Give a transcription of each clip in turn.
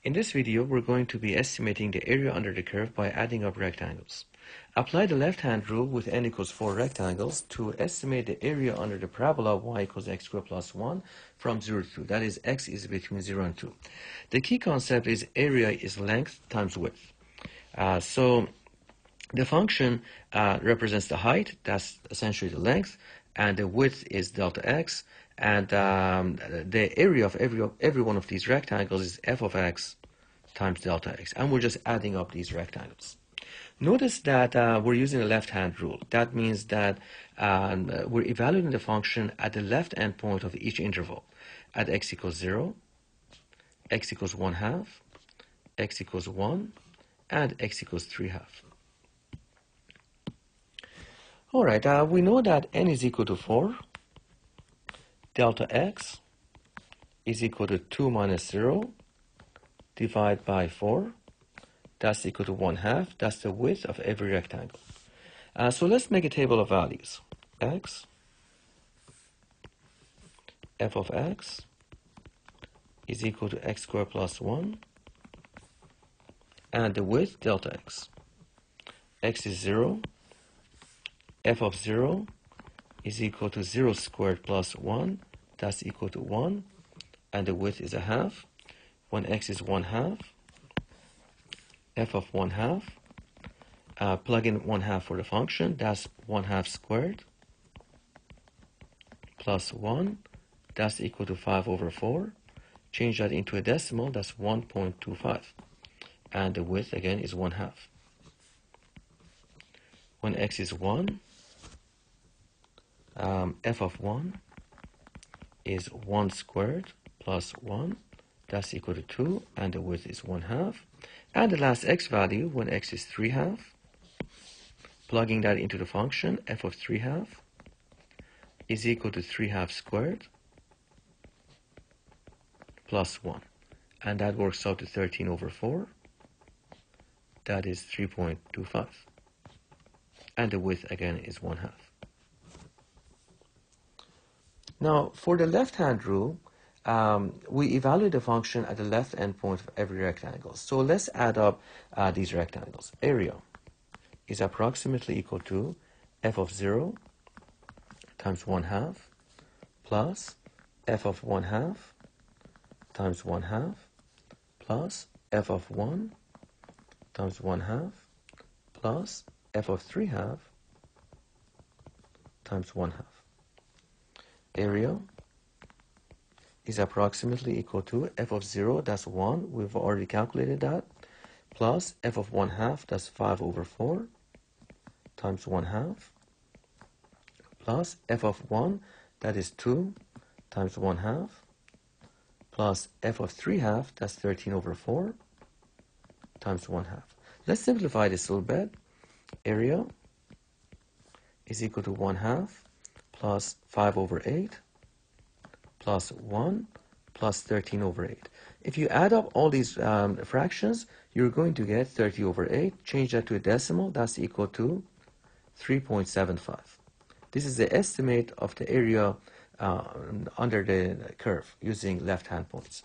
In this video, we're going to be estimating the area under the curve by adding up rectangles. Apply the left-hand rule with n equals 4 rectangles to estimate the area under the parabola y equals x squared plus 1 from 0 to 2. That is, x is between 0 and 2. The key concept is area is length times width. So the function represents the height, that's essentially the length, and the width is delta x, and the area of every one of these rectangles is f of x times delta x, and we're just adding up these rectangles. Notice that we're using the left-hand rule. That means that we're evaluating the function at the left endpoint of each interval, at x equals 0, x equals 1/2, x equals 1, and x equals 3/2. All right, we know that n is equal to 4. Delta x is equal to 2 minus 0 divided by 4. That's equal to 1/2. That's the width of every rectangle. So let's make a table of values. X, f of x is equal to x squared plus 1, and the width, delta x. X is 0. F of 0 is equal to 0 squared plus 1. That's equal to 1. And the width is 1/2. When x is 1/2, f of 1/2, plug in 1/2 for the function. That's 1/2 squared plus 1. That's equal to 5/4. Change that into a decimal. That's 1.25. And the width, again, is 1/2. When x is 1, f of 1 is 1 squared plus 1. That's equal to 2, and the width is 1/2. And the last x value, when x is 3/2, plugging that into the function, f of 3/2 is equal to 3/2 squared plus 1. And that works out to 13/4. That is 3.25. And the width, again, is 1/2. Now, for the left-hand rule, we evaluate the function at the left endpoint of every rectangle. So let's add up these rectangles. Area is approximately equal to f of 0 times 1/2 plus f of 1/2 times 1/2 plus f of 1 times 1/2 plus f of 3/2 times 1/2. Area is approximately equal to f of 0, that's 1, we've already calculated that, plus f of 1/2, that's 5/4, times 1/2, plus f of 1, that is 2, times 1/2, plus f of 3/2, that's 13/4, times 1/2. Let's simplify this a little bit. Area is equal to 1/2 plus 5/8 plus 1 plus 13/8. If you add up all these fractions, you're going to get 30/8. Change that to a decimal. That's equal to 3.75. This is the estimate of the area under the curve using left-hand points.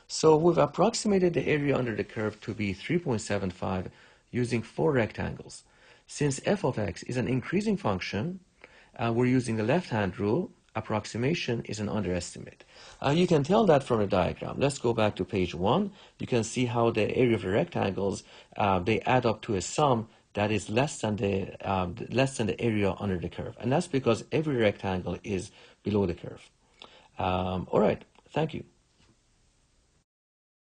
So we've approximated the area under the curve to be 3.75 using 4 rectangles. Since f of x is an increasing function, we're using the left-hand rule. Approximation is an underestimate. You can tell that from the diagram. Let's go back to page 1. You can see how the area of the rectangles, they add up to a sum that is less than the area under the curve. And that's because every rectangle is below the curve. All right, thank you.